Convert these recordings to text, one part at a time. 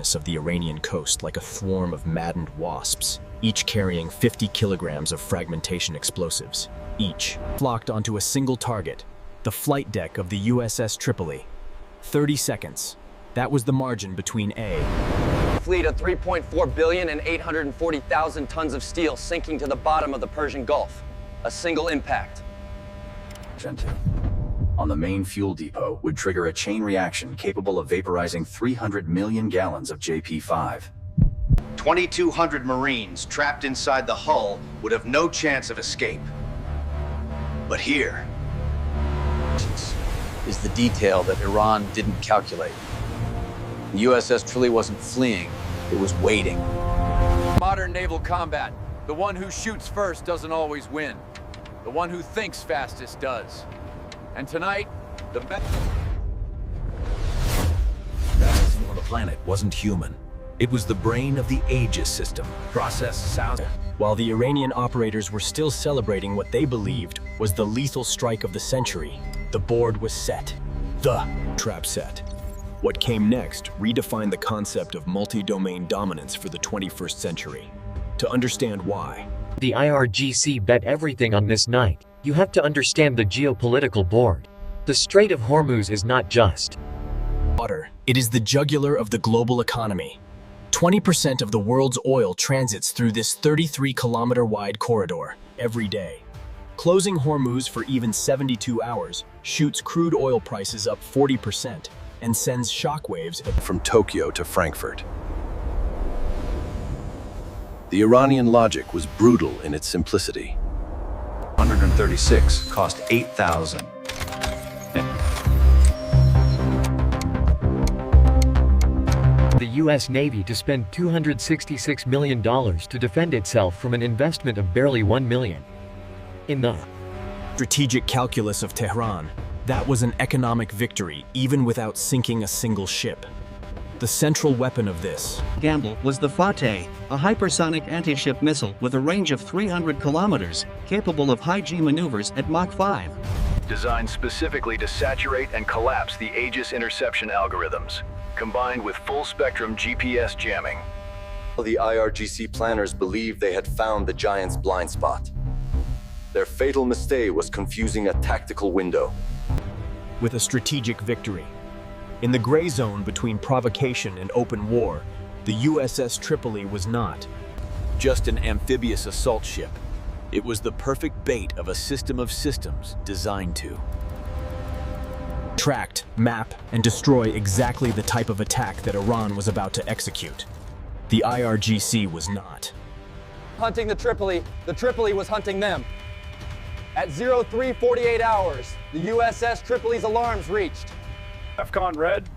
darkness of the Iranian coast like a swarm of maddened wasps, each carrying 50 kilograms of fragmentation explosives. Each flocked onto a single target, the flight deck of the USS Tripoli. 30 seconds. That was the margin between a fleet of 3.4 billion and 840,000 tons of steel sinking to the bottom of the Persian Gulf. A single impact. On the main fuel depot would trigger a chain reaction capable of vaporizing 300 million gallons of JP5. 2,200 Marines trapped inside the hull would have no chance of escape. But here is the detail that Iran didn't calculate. The USS Tripoli wasn't fleeing, it was waiting. Modern naval combat, the one who shoots first doesn't always win. The one who thinks fastest does. And tonight, the best on the planet wasn't human. It was the brain of the Aegis system, processed south. While the Iranian operators were still celebrating what they believed was the lethal strike of the century, the board was set. The trap set. What came next redefined the concept of multi-domain dominance for the 21st century. To understand why, the IRGC bet everything on this night. You have to understand the geopolitical board. The Strait of Hormuz is not just water. It is the jugular of the global economy. 20% of the world's oil transits through this 33-kilometer-wide corridor every day. Closing Hormuz for even 72 hours shoots crude oil prices up 40% and sends shockwaves from Tokyo to Frankfurt. The Iranian logic was brutal in its simplicity. 136 cost 8,000. The U.S. Navy to spend $266 million to defend itself from an investment of barely $1 million. In the strategic calculus of Tehran, that was an economic victory even without sinking a single ship. The central weapon of this gamble was the Fateh, a hypersonic anti-ship missile with a range of 300 kilometers, capable of high-G maneuvers at Mach 5. Designed specifically to saturate and collapse the Aegis interception algorithms, combined with full-spectrum GPS jamming. The IRGC planners believed they had found the giant's blind spot. Their fatal mistake was confusing a tactical window with a strategic victory. In the gray zone between provocation and open war, the USS Tripoli was not just an amphibious assault ship. It was the perfect bait of a system of systems designed to track, map, and destroy exactly the type of attack that Iran was about to execute. The IRGC was not Hunting the Tripoli was hunting them. At 03:48 hours, the USS Tripoli's alarms reached. FCON red,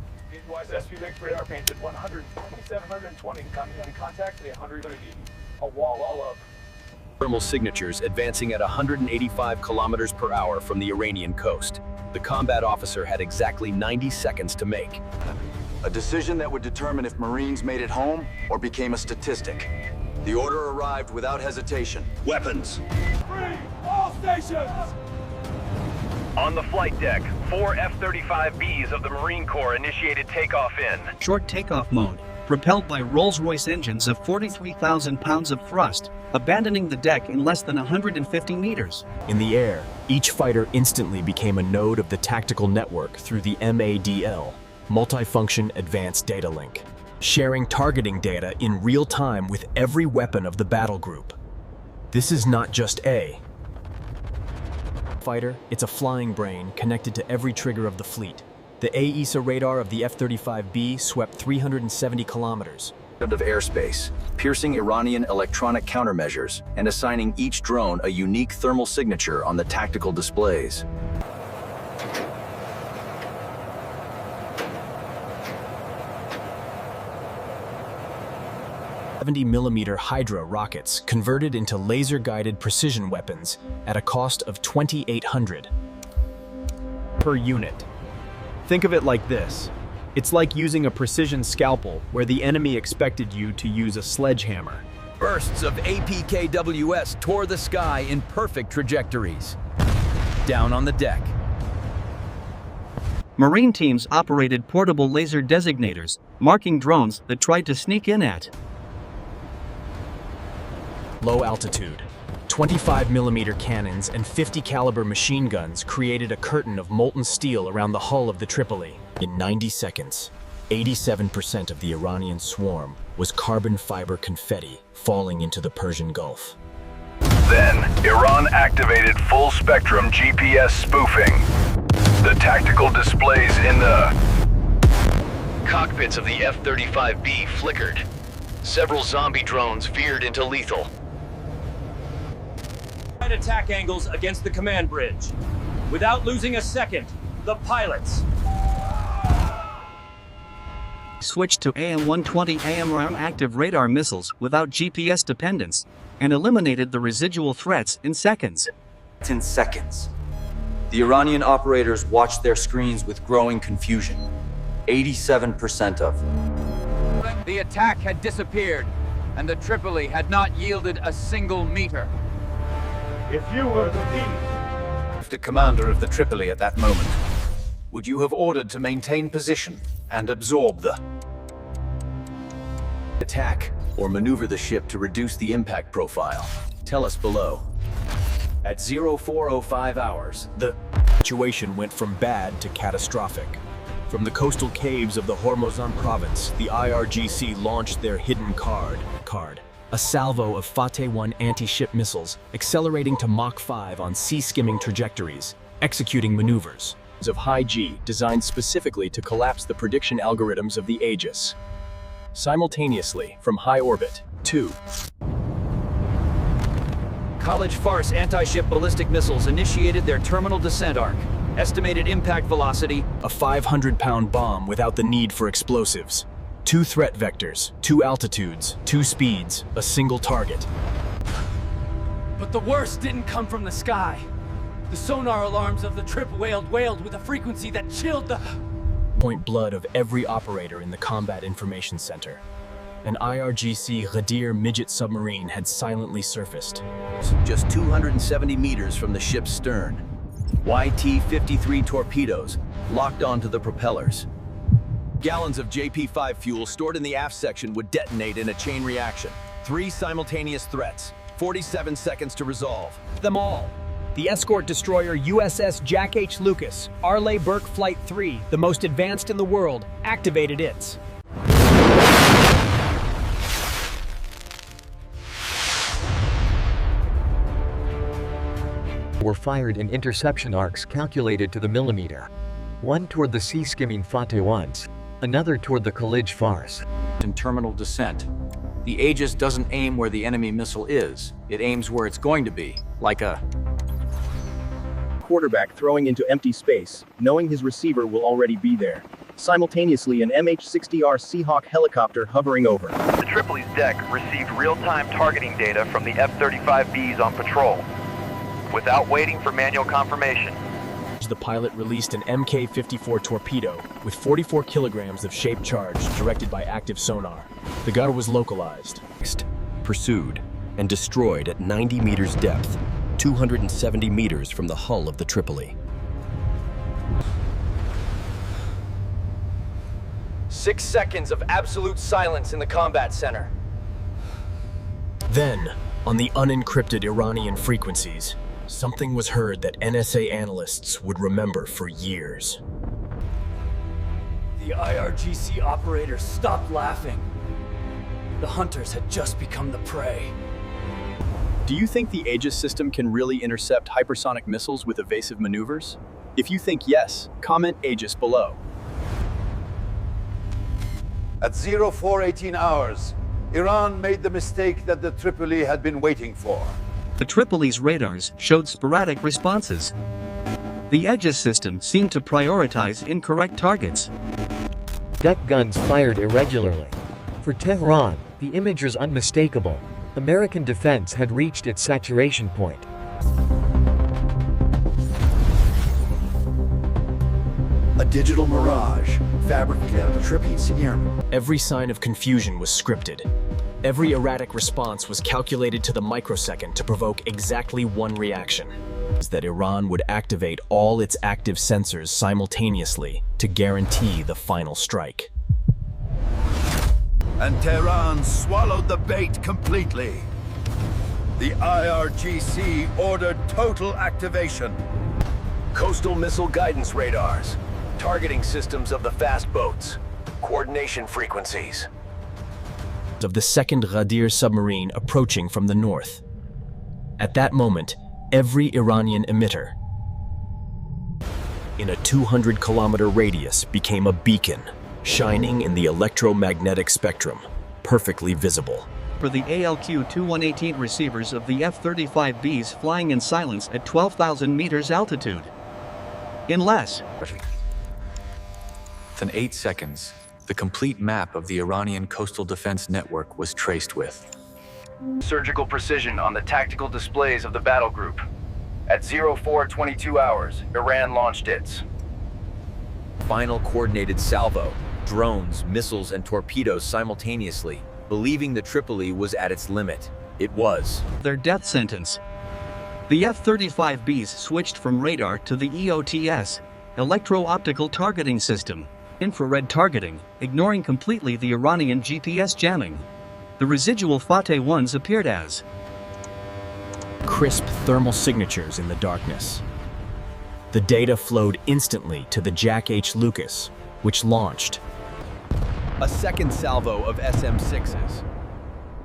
USS Jack radar painted 120, coming into contact, 130, a wall all up. Thermal signatures advancing at 185 kilometers per hour from the Iranian coast. The combat officer had exactly 90 seconds to make. A decision that would determine if Marines made it home or became a statistic. The order arrived without hesitation. Weapons! Free! All stations! On the flight deck, 4 F-35Bs of the Marine Corps initiated takeoff in short takeoff mode, propelled by Rolls-Royce engines of 43,000 pounds of thrust, abandoning the deck in less than 150 meters. In the air, each fighter instantly became a node of the tactical network through the MADL, Multifunction Advanced Data Link, sharing targeting data in real time with every weapon of the battle group. This is not just a fighter, it's a flying brain connected to every trigger of the fleet. The Aegis radar of the F-35B swept 370 kilometers of airspace, piercing Iranian electronic countermeasures and assigning each drone a unique thermal signature on the tactical displays. 70mm Hydra rockets converted into laser-guided precision weapons at a cost of $2,800 per unit. Think of it like this. It's like using a precision scalpel where the enemy expected you to use a sledgehammer. bursts of APKWS tore the sky in perfect trajectories. Down on the deck. Marine teams operated portable laser designators, marking drones that tried to sneak in at Low altitude. 25mm cannons and 50 caliber machine guns created a curtain of molten steel around the hull of the Tripoli. In 90 seconds, 87% of the Iranian swarm was carbon fiber confetti falling into the Persian Gulf. Then, Iran activated full-spectrum GPS spoofing. The tactical displays in the cockpits of the F-35B flickered. Several zombie drones veered into lethal. Attack angles against the command bridge. Without losing a second, the pilots switched to AM-120 AMRAAM active radar missiles without GPS dependence and eliminated the residual threats in seconds. In seconds. The Iranian operators watched their screens with growing confusion. 87% of. The attack had disappeared, and the Tripoli had not yielded a single meter. If you were the commander of the Tripoli at that moment, would you have ordered to maintain position and absorb the attack, or maneuver the ship to reduce the impact profile? Tell us below. At 0405 hours, the situation went from bad to catastrophic. From the coastal caves of the Hormuzan province, the IRGC launched their hidden card, a salvo of Fateh 1 anti-ship missiles, accelerating to Mach 5 on sea-skimming trajectories, executing maneuvers of high G designed specifically to collapse the prediction algorithms of the Aegis. Simultaneously, from high orbit, 2 College Farce anti-ship ballistic missiles initiated their terminal descent arc. Estimated impact velocity, a 500-pound bomb without the need for explosives. 2 threat vectors, 2 altitudes, 2 speeds, a single target. But the worst didn't come from the sky. The sonar alarms of the trip wailed with a frequency that chilled the Point blood of every operator in the Combat Information Center. An IRGC Ghadir midget submarine had silently surfaced. Just 270 meters from the ship's stern. YT-53 torpedoes locked onto the propellers. Gallons of JP-5 fuel stored in the aft section would detonate in a chain reaction. 3 simultaneous threats, 47 seconds to resolve. Them all. The escort destroyer USS Jack H. Lucas, Arleigh Burke Flight 3, the most advanced in the world, activated its were fired in interception arcs calculated to the millimeter. One toward the sea-skimming Fateh 1s, another toward the College Farce. in terminal descent. The Aegis doesn't aim where the enemy missile is. It aims where it's going to be, like a quarterback throwing into empty space, knowing his receiver will already be there. Simultaneously, an MH-60R Seahawk helicopter hovering over. The Tripoli's deck received real-time targeting data from the F-35Bs on patrol, without waiting for manual confirmation. The pilot released an Mk-54 torpedo with 44 kilograms of shaped charge directed by active sonar. The gunner was localized, Pursued, and destroyed at 90 meters depth, 270 meters from the hull of the Tripoli. 6 seconds of absolute silence in the combat center. Then, on the unencrypted Iranian frequencies, something was heard that NSA analysts would remember for years. The IRGC operators stopped laughing. The hunters had just become the prey. Do you think the Aegis system can really intercept hypersonic missiles with evasive maneuvers? If you think yes, comment Aegis below. At 0418 hours, Iran made the mistake that the Tripoli had been waiting for. The Tripoli's radars showed sporadic responses. The Aegis system seemed to prioritize incorrect targets. Deck guns fired irregularly. For Tehran, the image was unmistakable. American defense had reached its saturation point. A digital mirage fabricated out of Tripoli's airmen. Every sign of confusion was scripted. Every erratic response was calculated to the microsecond to provoke exactly one reaction: that Iran would activate all its active sensors simultaneously to guarantee the final strike. and Tehran swallowed the bait completely. The IRGC ordered total activation. Coastal missile guidance radars, targeting systems of the fast boats, coordination frequencies. Of the second Ghadir submarine approaching from the north. At that moment, every Iranian emitter in a 200-kilometer radius became a beacon, shining in the electromagnetic spectrum, perfectly visible. For the ALQ-2118 receivers of the F-35Bs flying in silence at 12,000 meters altitude. In less than 8 seconds, the complete map of the Iranian coastal defense network was traced with surgical precision on the tactical displays of the battle group. At 0422 hours, Iran launched its final coordinated salvo, drones, missiles, and torpedoes simultaneously, believing the Tripoli was at its limit. It was their death sentence. The F-35Bs switched from radar to the EOTS, electro-optical targeting system, infrared targeting, ignoring completely the Iranian GPS jamming. The residual Fateh ones appeared as crisp thermal signatures in the darkness. The data flowed instantly to the Jack H Lucas, which launched a second salvo of SM-6s.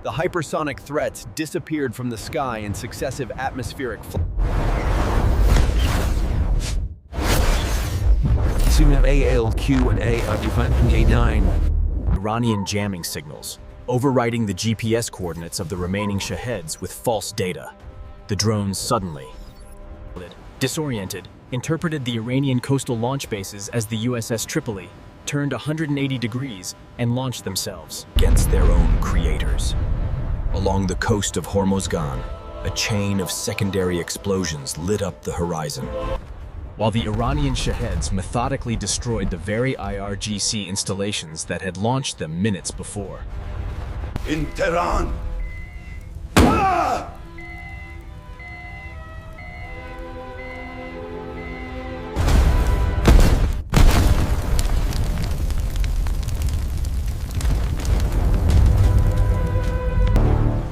The hypersonic threats disappeared from the sky in successive atmospheric ALQ and A9 Iranian jamming signals, overriding the GPS coordinates of the remaining Shaheds with false data. The drones suddenly, disoriented, interpreted the Iranian coastal launch bases as the USS Tripoli, turned 180 degrees, and launched themselves against their own creators. Along the coast of Hormuz, a chain of secondary explosions lit up the horizon, while the Iranian Shaheds methodically destroyed the very IRGC installations that had launched them minutes before. In Tehran! Ah!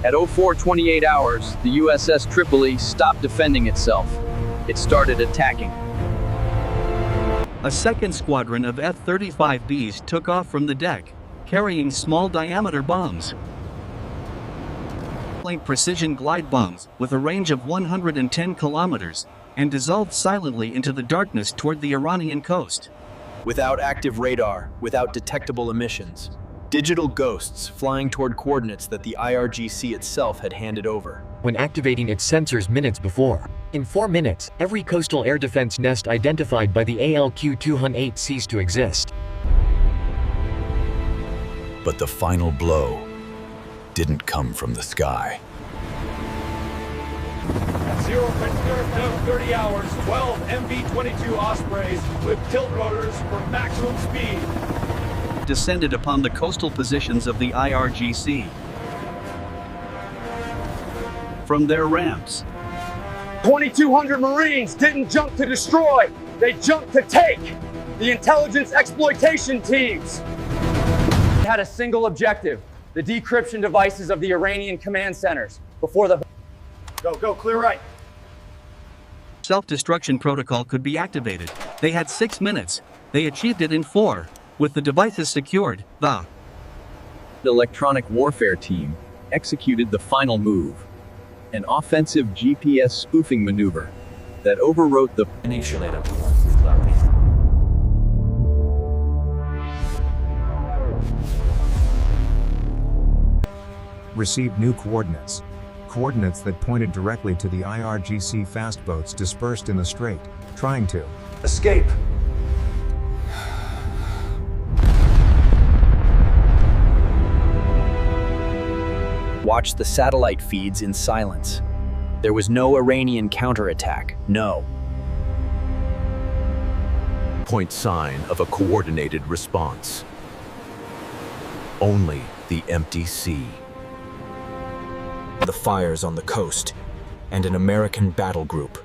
At 0428 hours, the USS Tripoli stopped defending itself. It started attacking. A second squadron of F-35Bs took off from the deck, carrying small diameter bombs. Precision glide bombs with a range of 110 kilometers and dissolved silently into the darkness toward the Iranian coast. Without active radar, without detectable emissions, digital ghosts flying toward coordinates that the IRGC itself had handed over. When activating its sensors minutes before. In 4 minutes, every coastal air defense nest identified by the ALQ-218 ceased to exist. But the final blow didn't come from the sky. At 30 hours, 12 MV-22 Ospreys with tilt rotors for maximum speed descended upon the coastal positions of the IRGC. From their ramps, 2,200 Marines didn't jump to destroy, they jumped to take. The intelligence exploitation teams had a single objective, the decryption devices of the Iranian command centers before the... Go, clear right. Self-destruction protocol could be activated. They had 6 minutes. They achieved it in 4. With the devices secured, the electronic warfare team executed the final move, an offensive GPS spoofing maneuver that overwrote the received new coordinates. Coordinates that pointed directly to the IRGC fast boats dispersed in the strait, trying to escape. Watched the satellite feeds in silence. There was no Iranian counterattack, no point sign of a coordinated response. Only the empty sea. The fires on the coast, and an American battle group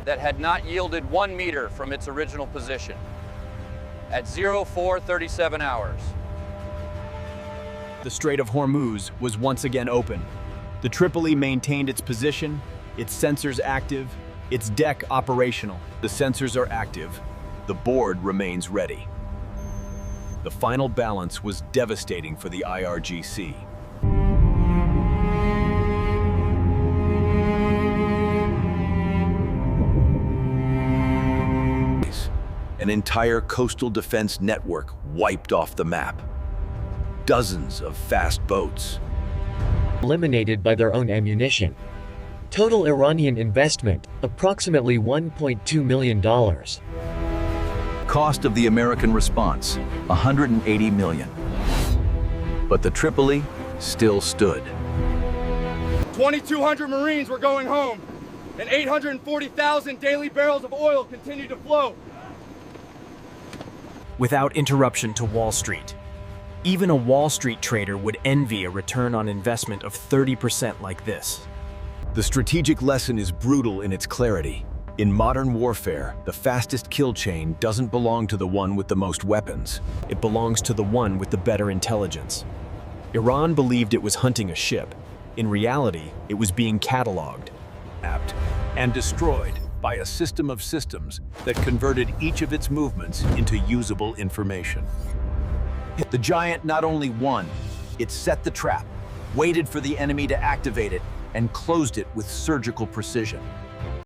that had not yielded 1 meter from its original position. at 0437 hours. The Strait of Hormuz was once again open. The Tripoli maintained its position, its sensors active, its deck operational. The sensors are active. The board remains ready. The final balance was devastating for the IRGC. An entire coastal defense network wiped off the map. Dozens of fast boats. Eliminated by their own ammunition. Total Iranian investment, approximately $1.2 million. Cost of the American response, $180 million. But the Tripoli still stood. 2,200 Marines were going home, and 840,000 daily barrels of oil continued to flow. Without interruption to Wall Street. Even a Wall Street trader would envy a return on investment of 30% like this. The strategic lesson is brutal in its clarity. In modern warfare, the fastest kill chain doesn't belong to the one with the most weapons. It belongs to the one with the better intelligence. Iran believed it was hunting a ship. In reality, it was being cataloged, mapped, and destroyed by a system of systems that converted each of its movements into usable information. The giant not only won, it set the trap, waited for the enemy to activate it, and closed it with surgical precision.